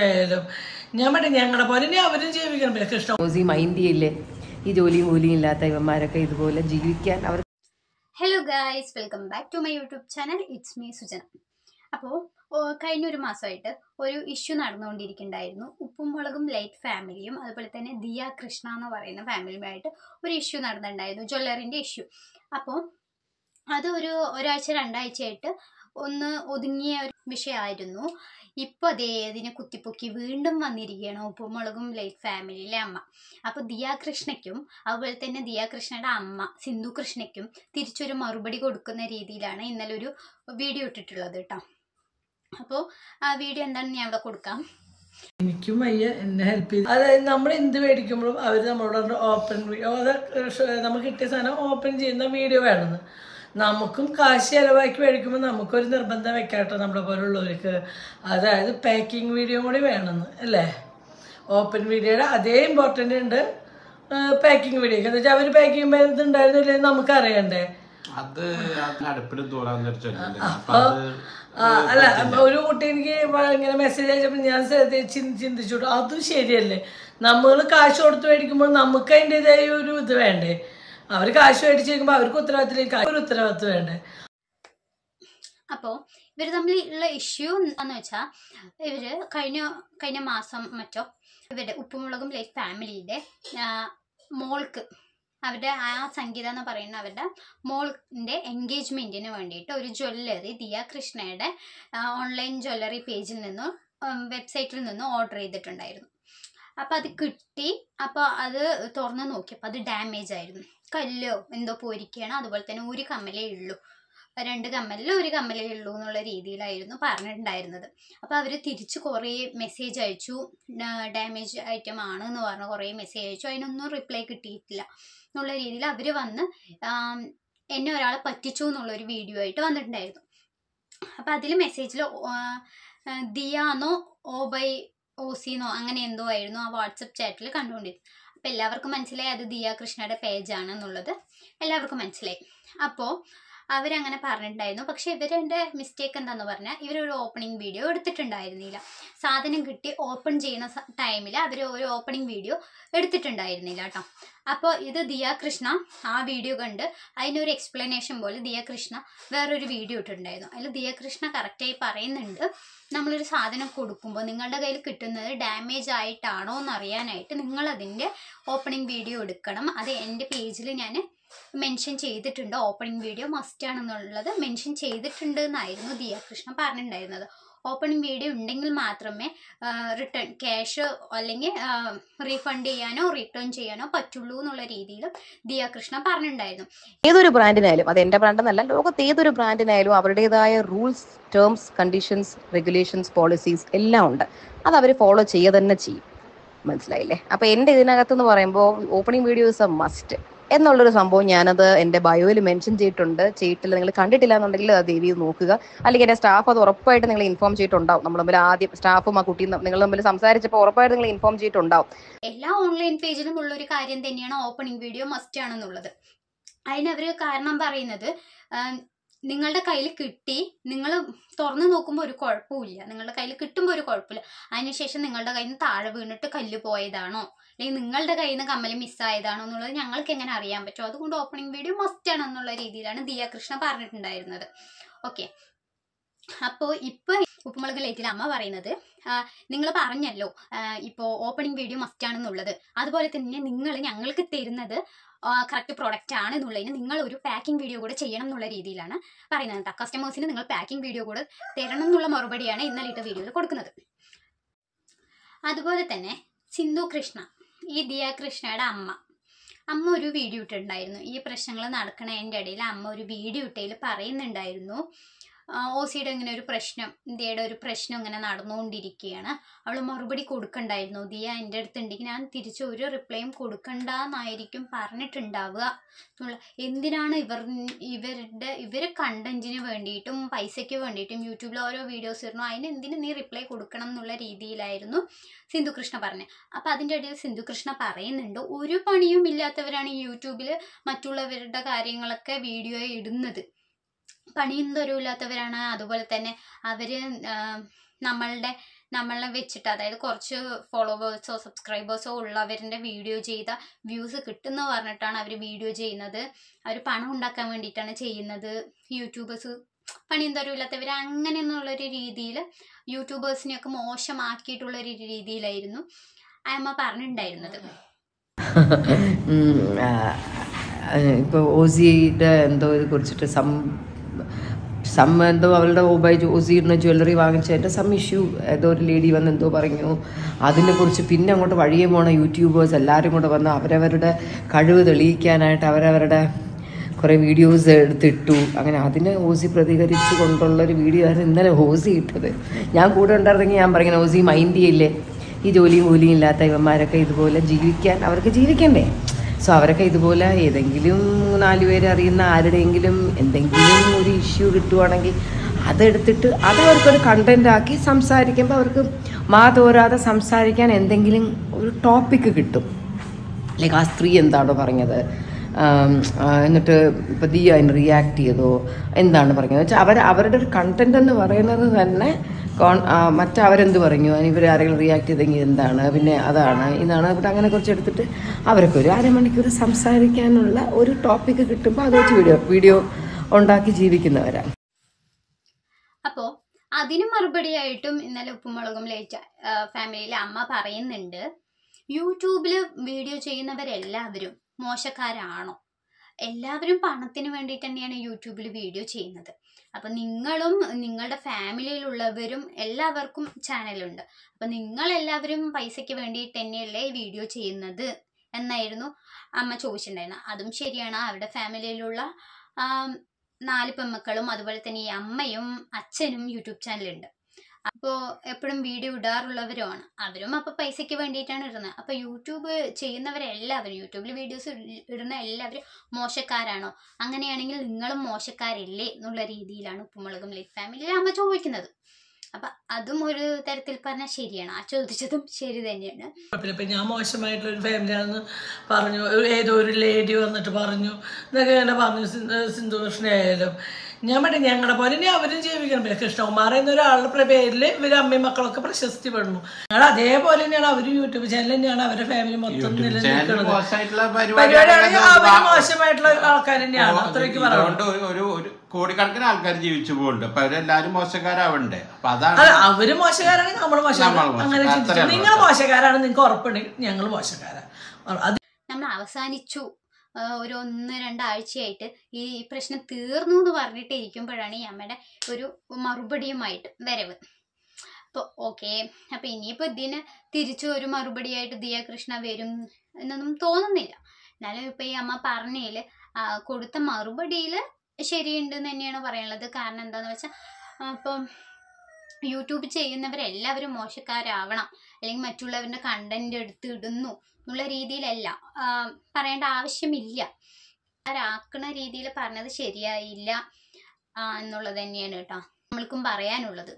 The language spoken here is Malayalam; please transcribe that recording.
ഞാൻ മറ്റേ ഞങ്ങളുടെ പോലെ അവരും ജീവിക്കണം. കൃഷ്ണ മൈൻഡ് ചെയ്യില്ലേ ഈ ജോലിയും കൂലിയും ഇല്ലാത്ത ഇവന്മാരൊക്കെ ഇതുപോലെ ജീവിക്കാൻ അവർ. Hello guys, welcome back to my YouTube channel. It's me Sujana. അപ്പോൾ കഴിഞ്ഞൊരു മാസമായിട്ട് ഒരു ഇഷ്യൂ നടന്നുകൊണ്ടിരിക്കുന്നുണ്ടായിരുന്നു. ഉപ്പും മുളകും ലൈറ്റ് ഫാമിലിയും അതുപോലെ തന്നെ ദിയ കൃഷ്ണ എന്ന് പറയുന്ന ഫാമിലിയുമായിട്ട് ഒരു ഇഷ്യൂ നടന്നിട്ടുണ്ടായിരുന്നു, ജ്വല്ലറിൻ്റെ ഇഷ്യൂ. അപ്പോൾ അത് ഒരാഴ്ച രണ്ടാഴ്ചയായിട്ട് ഒന്ന് ഒതുങ്ങിയ ഒരു വിഷയമായിരുന്നു. ഇപ്പോൾ അതേ ഇതിനെ കുത്തിപ്പൊക്കി വീണ്ടും വന്നിരിക്കുകയാണ് ഉപ്പും മുളകും ലൈറ്റ് ഫാമിലിയിലെ അമ്മ. അപ്പോൾ ദിയ കൃഷ്ണയ്ക്കും അതുപോലെ തന്നെ ദിയ കൃഷ്ണയുടെ അമ്മ സിന്ധു കൃഷ്ണയ്ക്കും തിരിച്ചൊരു മറുപടി കൊടുക്കുന്ന രീതിയിലാണ് ഇന്നലെ ഒരു വീഡിയോ ഇട്ടിട്ടുള്ളത് കേട്ടോ. അപ്പോൾ ആ വീഡിയോ എന്താണെന്ന് ഞാൻ ഇവിടെ കൊടുക്കാം. എനിക്കും വയ്യ, എന്നെ ഹെൽപ്പ് ചെയ്ത്. അതായത് നമ്മൾ എന്ത് മേടിക്കുമ്പോഴും അവർ നമ്മളോട് ഓപ്പൺ നമുക്ക് കിട്ടിയ സാധനം ഓപ്പൺ ചെയ്യുന്ന വീഡിയോ വേണമെന്ന്. നമുക്കും കാശ് ചിലവാക്കി മേടിക്കുമ്പോൾ നമുക്കൊരു നിർബന്ധം വെക്കാട്ടോ നമ്മളെ പോലുള്ളവർക്ക്. അതായത് പാക്കിംഗ് വീഡിയോ കൂടി വേണമെന്ന് അല്ലേ. ഓപ്പൺ വീഡിയോയുടെ അതേ ഇമ്പോർട്ടൻ്റ് ഉണ്ട് പാക്കിംഗ് വീഡിയോക്ക്. എന്താ വെച്ചാൽ അവർ പാക്കിംഗ് ഇതുണ്ടായിരുന്നില്ലേ നമുക്ക് അറിയണ്ടേ. അല്ല, ഒരു കുട്ടി എനിക്ക് ഇങ്ങനെ മെസ്സേജ് അയച്ചപ്പോൾ ഞാൻ ചിന്തിച്ചു, അതും ശരിയല്ലേ. നമ്മൾ കാശ് കൊടുത്ത് മേടിക്കുമ്പോൾ നമുക്ക് അതിൻ്റെതായ ഒരു ഇത് വേണ്ടേ. അവർ കാശ് മേടിച്ച് കഴിക്കുമ്പോൾ അവർക്ക് ഒരു ഉത്തരവാദിത്വം വേണ്ടേ. അപ്പോൾ ഇവർ തമ്മിലുള്ള ഇഷ്യൂ എന്താന്ന് വെച്ചാൽ, ഇവർ കഴിഞ്ഞ മാസം മറ്റോ ഇവരുടെ ഉപ്പുമുളകും ലൈറ്റ് ഫാമിലിയുടെ മോൾക്ക്, അവരുടെ ആ സംഗീത എന്ന് പറയുന്ന അവരുടെ മോളിൻ്റെ എൻഗേജ്മെൻറ്റിന് വേണ്ടിയിട്ട് ഒരു ജ്വല്ലറി ദിയ കൃഷ്ണയുടെ ഓൺലൈൻ ജ്വല്ലറി പേജിൽ നിന്നും വെബ്സൈറ്റിൽ നിന്നും ഓർഡർ ചെയ്തിട്ടുണ്ടായിരുന്നു. അപ്പോൾ അത് കിട്ടി. അപ്പോൾ അത് തുറന്ന് നോക്കിയപ്പോൾ അത് ഡാമേജ് ആയിരുന്നു. കല്ലോ എന്തോ പോയിരിക്കുകയാണ്. അതുപോലെ തന്നെ ഒരു കമ്മലേ ഉള്ളൂ, 2 കമ്മലിൽ 1 കമ്മലേ ഉള്ളൂ എന്നുള്ള രീതിയിലായിരുന്നു പറഞ്ഞിട്ടുണ്ടായിരുന്നത്. അപ്പോൾ അവർ തിരിച്ച് കുറേ മെസ്സേജ് അയച്ചു, ഡാമേജ് ഐറ്റം ആണ് എന്ന് പറഞ്ഞ് കുറേ മെസ്സേജ് അയച്ചു. അതിനൊന്നും റിപ്ലൈ കിട്ടിയിട്ടില്ല എന്നുള്ള രീതിയിൽ അവർ വന്ന് എന്നെ ഒരാളെ പറ്റിച്ചു എന്നുള്ളൊരു വീഡിയോ ആയിട്ട് വന്നിട്ടുണ്ടായിരുന്നു. അപ്പോൾ അതിൽ മെസ്സേജിൽ ദിയാന്നോ OBYOCന്നോ അങ്ങനെ എന്തോ ആയിരുന്നു ആ വാട്സപ്പ് ചാറ്റിൽ കണ്ടുകൊണ്ടിരുന്നത്. അപ്പോൾ എല്ലാവർക്കും മനസ്സിലായി അത് ദിയ കൃഷ്ണയുടെ പേജാണ് എന്നുള്ളത് എല്ലാവർക്കും മനസ്സിലായി. അപ്പോൾ അവരങ്ങനെ പറഞ്ഞിട്ടുണ്ടായിരുന്നു. പക്ഷേ ഇവരുടെ മിസ്റ്റേക്ക് എന്താണെന്ന് പറഞ്ഞാൽ, ഇവരൊരു ഓപ്പണിംഗ് വീഡിയോ എടുത്തിട്ടുണ്ടായിരുന്നില്ല. സാധനം കിട്ടി ഓപ്പൺ ചെയ്യുന്ന ടൈമിൽ അവർ ഒരു ഓപ്പണിംഗ് വീഡിയോ എടുത്തിട്ടുണ്ടായിരുന്നില്ല കേട്ടോ. അപ്പോൾ ഇത് ദിയ കൃഷ്ണ ആ വീഡിയോ കണ്ട് അതിനൊരു എക്സ്പ്ലനേഷൻ പോലെ ദിയ കൃഷ്ണ വേറൊരു വീഡിയോ ഇട്ടിട്ടുണ്ടായിരുന്നു. അതിൽ ദിയ കൃഷ്ണ കറക്റ്റായി പറയുന്നുണ്ട്, നമ്മളൊരു സാധനം കൊടുക്കുമ്പോൾ നിങ്ങളുടെ കയ്യിൽ കിട്ടുന്നത് ഡാമേജ് ആയിട്ടാണോ എന്നറിയാനായിട്ട് നിങ്ങളതിൻ്റെ ഓപ്പണിംഗ് വീഡിയോ എടുക്കണം. അത് എൻ്റെ പേജിൽ ഞാൻ മെൻഷൻ ചെയ്തിട്ടുണ്ട്. ഓപ്പണിംഗ് വീഡിയോ മസ്റ്റ് ആണെന്നുള്ളത് മെൻഷൻ ചെയ്തിട്ടുണ്ട് എന്നായിരുന്നു ദിയ കൃഷ്ണ പറഞ്ഞിട്ടുണ്ടായിരുന്നത്. ഓപ്പണിംഗ് വീഡിയോ ഉണ്ടെങ്കിൽ മാത്രമേ റിട്ടേൺ ക്യാഷ് അല്ലെങ്കിൽ റീഫണ്ട് ചെയ്യാനോ റിട്ടേൺ ചെയ്യാനോ പറ്റുള്ളൂ എന്നുള്ള രീതിയിൽ ദിയ കൃഷ്ണ പറഞ്ഞിട്ടുണ്ടായിരുന്നു. ഏതൊരു ബ്രാൻഡിനായാലും, അത് എൻ്റെ ബ്രാൻഡെന്നല്ല, ലോകത്ത് ഏതൊരു ബ്രാൻഡിനായാലും അവരുടേതായ rules, terms, conditions, regulations, policies എല്ലാം ഉണ്ട്. അത് അവർ ഫോളോ ചെയ്യുക തന്നെ ചെയ്യും. മനസ്സിലായില്ലേ? അപ്പോൾ എൻ്റെ ഇതിനകത്തെന്ന് പറയുമ്പോൾ opening video is A must എന്നുള്ളൊരു സംഭവം ഞാനത് എൻ്റെ ബയോയിൽ മെൻഷൻ ചെയ്തിട്ടില്ല. നിങ്ങൾ കണ്ടിട്ടില്ല എന്നുണ്ടെങ്കിൽ അത് ദേവി നോക്കുക. അല്ലെങ്കിൽ എൻ്റെ സ്റ്റാഫ് അത് ഉറപ്പായിട്ട് നിങ്ങൾ ഇൻഫോം ചെയ്തിട്ടുണ്ടാവും. നമ്മൾ തമ്മിൽ ആദ്യം സ്റ്റാഫും ആ കുട്ടിയും നിങ്ങൾ തമ്മിൽ സംസാരിച്ചപ്പോൾ ഉറപ്പായിട്ട് നിങ്ങൾ ഇൻഫോം ചെയ്തിട്ടുണ്ടാവും. എല്ലാ ഓൺലൈൻ പേജിലും ഉള്ളൊരു കാര്യം തന്നെയാണ് ഓപ്പണിംഗ് വീഡിയോ മസ്റ്റ് ആണെന്നുള്ളത്. അതിനവർ കാരണം പറയുന്നത്, നിങ്ങളുടെ കയ്യിൽ കിട്ടി, നിങ്ങൾ തുറന്ന് നോക്കുമ്പോൾ ഒരു കുഴപ്പമില്ല, നിങ്ങളുടെ കയ്യിൽ കിട്ടുമ്പോൾ ഒരു കുഴപ്പമില്ല, അതിനുശേഷം നിങ്ങളുടെ കയ്യിൽ നിന്ന് താഴെ വീണിട്ട് കല്ല് പോയതാണോ അല്ലെങ്കിൽ നിങ്ങളുടെ കയ്യിൽ നിന്ന് കമ്മൽ മിസ്സായതാണോ എന്നുള്ളത് ഞങ്ങൾക്ക് എങ്ങനെ അറിയാൻ പറ്റും. അതുകൊണ്ട് ഓപ്പണിംഗ് വീഡിയോ മസ്റ്റ് ആണെന്നുള്ള രീതിയിലാണ് ദിയ കൃഷ്ണ പറഞ്ഞിട്ടുണ്ടായിരുന്നത്. ഓക്കെ. അപ്പോൾ ഇപ്പോൾ ഉപ്പുമുളക് ലൈറ്റിൽ അമ്മ പറയുന്നത്, നിങ്ങൾ പറഞ്ഞല്ലോ ഇപ്പോൾ ഓപ്പണിംഗ് വീഡിയോ മസ്റ്റ് ആണെന്നുള്ളത്, അതുപോലെ തന്നെ നിങ്ങൾ ഞങ്ങൾക്ക് തരുന്നത് കറക്റ്റ് പ്രോഡക്റ്റ് ആണ് എന്നുള്ളതിന് നിങ്ങൾ ഒരു പാക്കിംഗ് വീഡിയോ കൂടെ ചെയ്യണം എന്നുള്ള രീതിയിലാണ് പറയുന്നത് കേട്ടോ. കസ്റ്റമേഴ്സിന് നിങ്ങൾ പാക്കിംഗ് വീഡിയോ കൂടെ തരണം എന്നുള്ള മറുപടിയാണ് ഇന്നലെ ഇട്ട വീഡിയോയിൽ കൊടുക്കുന്നത്. അതുപോലെ തന്നെ സിന്ധു കൃഷ്ണ, ഈ ദിയ കൃഷ്ണയുടെ അമ്മ ഒരു വീഡിയോ ഇട്ടിട്ടുണ്ടായിരുന്നു. ഈ പ്രശ്നങ്ങൾ നടക്കണതിൻ്റെ ഇടയിൽ അമ്മ ഒരു വീഡിയോ ഇട്ടതിൽ പറയുന്നുണ്ടായിരുന്നു, ഓസിയുടെ ഇങ്ങനെ ഒരു പ്രശ്നം, ഇന്ത്യയുടെ ഒരു പ്രശ്നം ഇങ്ങനെ നടന്നുകൊണ്ടിരിക്കുകയാണ്, അവൾ മറുപടി കൊടുക്കണ്ടായിരുന്നു. ദിയ എൻ്റെ അടുത്തുണ്ടെങ്കിൽ ഞാൻ തിരിച്ച് ഒരു റിപ്ലൈയും കൊടുക്കണ്ടെന്നായിരിക്കും പറഞ്ഞിട്ടുണ്ടാവുക. എന്തിനാണ് ഇവർ കണ്ടന്റിന് വേണ്ടിയിട്ടും പൈസയ്ക്ക് വേണ്ടിയിട്ടും യൂട്യൂബിൽ ഓരോ വീഡിയോസ് ഇടുന്നു, അതിന് എന്തിന് നീ റിപ്ലൈ കൊടുക്കണം എന്നുള്ള രീതിയിലായിരുന്നു സിന്ധു കൃഷ്ണ പറഞ്ഞത്. അപ്പം അതിൻ്റെ ഇടയിൽ സിന്ധു കൃഷ്ണ പറയുന്നുണ്ട്, ഒരു പണിയും ഇല്ലാത്തവരാണ് ഈ യൂട്യൂബിൽ മറ്റുള്ളവരുടെ കാര്യങ്ങളൊക്കെ വീഡിയോ ഇടുന്നത്, പണിയും തരവില്ലാത്തവരാണ്. അതുപോലെ തന്നെ അവർ നമ്മളുടെ നമ്മളെ വെച്ചിട്ട്, അതായത് കുറച്ച് ഫോളോവേഴ്സോ സബ്സ്ക്രൈബേഴ്സോ ഉള്ളവരുടെ വീഡിയോ ചെയ്ത വ്യൂസ് കിട്ടുമെന്ന് പറഞ്ഞിട്ടാണ് അവർ വീഡിയോ ചെയ്യുന്നത്. അവർ പണം ഉണ്ടാക്കാൻ വേണ്ടിയിട്ടാണ് ചെയ്യുന്നത്. യൂട്യൂബേഴ്സ് പണിയും തരവില്ലാത്തവർ അങ്ങനെയെന്നുള്ളൊരു രീതിയിൽ യൂട്യൂബേഴ്സിനെയൊക്കെ മോശമാക്കിയിട്ടുള്ളൊരു രീതിയിലായിരുന്നു അമ്മ പറഞ്ഞിട്ടുണ്ടായിരുന്നത്. ഇപ്പോൾ ഓസിയുടെ എന്തോ ഇത് കുറിച്ചിട്ട് എന്തോ അവളുടെ ഓസിയുടെ ജ്വല്ലറി വാങ്ങിച്ചതിൻ്റെ ഇഷ്യൂ ഏതോ ഒരു ലേഡി വന്ന് എന്തോ പറഞ്ഞു. അതിനെക്കുറിച്ച് പിന്നെ അങ്ങോട്ട് വഴിയെ പോണ യൂട്യൂബേഴ്സ് എല്ലാവരും കൂടെ വന്ന് അവരവരുടെ കഴിവ് തെളിയിക്കാനായിട്ട് അവരവരുടെ കുറേ വീഡിയോസ് എടുത്തിട്ടു. അങ്ങനെ അതിനെ ഓസി പ്രതികരിച്ചു കൊണ്ടുള്ളൊരു വീഡിയോ ആയിരുന്നു ഇന്നലെ ഓസി ഇട്ടത്. ഞാൻ കൂടെ ഉണ്ടായിരുന്നെങ്കിൽ ഞാൻ പറയുന്നത് ഓസി മൈൻഡ് ചെയ്യില്ലേ, ഈ ജോലിയും ഇല്ലാത്ത ഇവന്മാരൊക്കെ ഇതുപോലെ ജീവിക്കാൻ, അവർക്ക് ജീവിക്കണ്ടേ. സോ അവരൊക്കെ ഇതുപോലെ ഏതെങ്കിലും 4 പേര് അറിയുന്ന ആരുടെയെങ്കിലും എന്തെങ്കിലും ഒരു ഇഷ്യൂ കിട്ടുവാണെങ്കിൽ അതെടുത്തിട്ട് അതവർക്കൊരു കണ്ടന്റ് ആക്കി സംസാരിക്കുമ്പോൾ അവർക്ക് തോരാതെ സംസാരിക്കാൻ എന്തെങ്കിലും ഒരു ടോപ്പിക്ക് കിട്ടും. ലൈക്ക് ആ സ്ത്രീ എന്താണോ പറഞ്ഞത്, എന്നിട്ട് ഇപ്പോൾ ദിയ അതിന് റിയാക്ട് ചെയ്തോ, എന്താണ് പറഞ്ഞത് വെച്ചാൽ അവരുടെ ഒരു കണ്ടന്റ് എന്ന് പറയുന്നത് തന്നെ മറ്റവരെന്ത് പറഞ്ഞു, ഇവർ ആരെങ്കിലും റിയാക്ട് ചെയ്തെങ്കിൽ എന്താണ്, പിന്നെ അതാണ് ഇതാണ് ഇവിടെ അങ്ങനെ കുറച്ച് എടുത്തിട്ട് അവർക്ക് ഒരു അരമണിക്കൂർ സംസാരിക്കാനുള്ള ഒരു ടോപ്പിക്ക് കിട്ടുമ്പോൾ അത് വെച്ച് വീഡിയോ ഉണ്ടാക്കി ജീവിക്കുന്നവരാണ്. അപ്പോൾ അതിന് മറുപടിയായിട്ടും ഇന്നലെ ഉപ്പുമുളകും ലൈറ്റ് ഫാമിലിയിലെ അമ്മ പറയുന്നുണ്ട്, യൂട്യൂബിൽ വീഡിയോ ചെയ്യുന്നവരെല്ലാവരും മോശക്കാരാണോ? എല്ലാവരും പണത്തിന് വേണ്ടി തന്നെയാണ് യൂട്യൂബിൽ വീഡിയോ ചെയ്യുന്നത്. അപ്പം നിങ്ങളും നിങ്ങളുടെ ഫാമിലിയിലുള്ളവരും എല്ലാവർക്കും ചാനലുണ്ട്. അപ്പം നിങ്ങളെല്ലാവരും പൈസയ്ക്ക് വേണ്ടിയിട്ട് തന്നെയല്ലേ വീഡിയോ ചെയ്യുന്നത് എന്നായിരുന്നു അമ്മ ചോദിച്ചിട്ടുണ്ടായിരുന്നത്. അതും ശരിയാണ്. അവരുടെ ഫാമിലിയിലുള്ള 4 പെൺമക്കളും അതുപോലെ തന്നെ ഈ അമ്മയും അച്ഛനും യൂട്യൂബ് ചാനലുണ്ട്. അപ്പോൾ എപ്പോഴും വീഡിയോ ഇടാറുള്ളവരുമാണ്. അവരും അപ്പോൾ പൈസയ്ക്ക് വേണ്ടിയിട്ടാണ് ഇടുന്നത്. അപ്പോൾ യൂട്യൂബ് ചെയ്യുന്നവരെല്ലാവരും, യൂട്യൂബിൽ വീഡിയോസ് ഇടുന്ന എല്ലാവരും മോശക്കാരാണോ? അങ്ങനെയാണെങ്കിൽ നിങ്ങളും മോശക്കാരല്ലേ എന്നുള്ള രീതിയിലാണ് ഉപ്പുമുളകും ലൈറ്റ് ഫാമിലിയിൽ അമ്മ ചോദിക്കുന്നത്. അപ്പം അതും ഒരു തരത്തിൽ പറഞ്ഞാൽ ശരിയാണ്. ആ ചോദിച്ചതും ശരി തന്നെയാണ്. ഇപ്പം ഞാൻ മോശമായിട്ടുള്ളൊരു ഫാമിലിയാണെന്ന് പറഞ്ഞു, ഏതോ ഒരു ലേഡി വന്നിട്ട് പറഞ്ഞു എന്നൊക്കെ ഇങ്ങനെ പറഞ്ഞു. സിന്ധു കൃഷ്ണയായാലും ഞാൻ പറ്റും ഞങ്ങളുടെ പോലെ ഇനി അവരും ജീവിക്കണം. പിന്നെ കൃഷ്ണകുമാർ എന്നൊരാളുടെ പേരിൽ ഇവർ അമ്മയും മക്കളൊക്കെ പ്രശസ്തി പെടുന്നു. ഞങ്ങൾ അതേപോലെ തന്നെയാണ് അവരും യൂട്യൂബ് ചാനൽ തന്നെയാണ് അവരുടെ ഫാമിലി മൊത്തം നിലനിൽക്കുന്നത്. പരിപാടിയാണെങ്കിൽ അവർ മോശമായിട്ടുള്ള ആൾക്കാർ തന്നെയാണ്. അത്രയ്ക്ക് പറയുന്നത്. കോടിക്കണക്കിന് ആൾക്കാർ ജീവിച്ചു പോകുന്നുണ്ട്. അപ്പൊ അവരെല്ലാരും മോശക്കാരാവണ്ടേ? അപ്പൊ അതാണ് അവര് മോശക്കാരാണെങ്കിൽ നമ്മൾ മോശക്കാരാണ്. അങ്ങനെ ചിന്തിച്ചു നിങ്ങൾ മോശക്കാരാണ് നിങ്ങൾക്ക് ഉറപ്പുണ്ടെങ്കിൽ ഞങ്ങൾ മോശക്കാരാണ്. അത് നമ്മൾ അവസാനിച്ചു. ഒരു 1-2 ആഴ്ചയായിട്ട് ഈ പ്രശ്നം തീർന്നു എന്ന് പറഞ്ഞിട്ട് ഇരിക്കുമ്പോഴാണ് ഈ അമ്മയുടെ ഒരു മറുപടിയുമായിട്ട് വരവ്. അപ്പോൾ ഓക്കെ, അപ്പം ഇനിയിപ്പോൾ ഇതിന് തിരിച്ചു ഒരു മറുപടിയായിട്ട് ദിയ കൃഷ്ണ വരും എന്നൊന്നും തോന്നുന്നില്ല. എന്നാലും ഇപ്പം ഈ അമ്മ പറഞ്ഞതിൽ കൊടുത്ത മറുപടിയിൽ ശരിയുണ്ടെന്ന് തന്നെയാണ് പറയാനുള്ളത്. കാരണം എന്താണെന്ന് വെച്ചാൽ ഇപ്പം യൂട്യൂബ് ചെയ്യുന്നവരെല്ലാവരും മോശക്കാരാവണം അല്ലെങ്കിൽ മറ്റുള്ളവരുടെ കണ്ടന്റ് എടുത്ത് ഇടുന്നു എന്നുള്ള രീതിയിലല്ല പറയേണ്ട ആവശ്യമില്ല. ആക്കണ രീതിയിൽ പറഞ്ഞത് ശരിയായില്ല എന്നുള്ളത് തന്നെയാണ് കേട്ടോ നമ്മൾക്കും പറയാനുള്ളത്.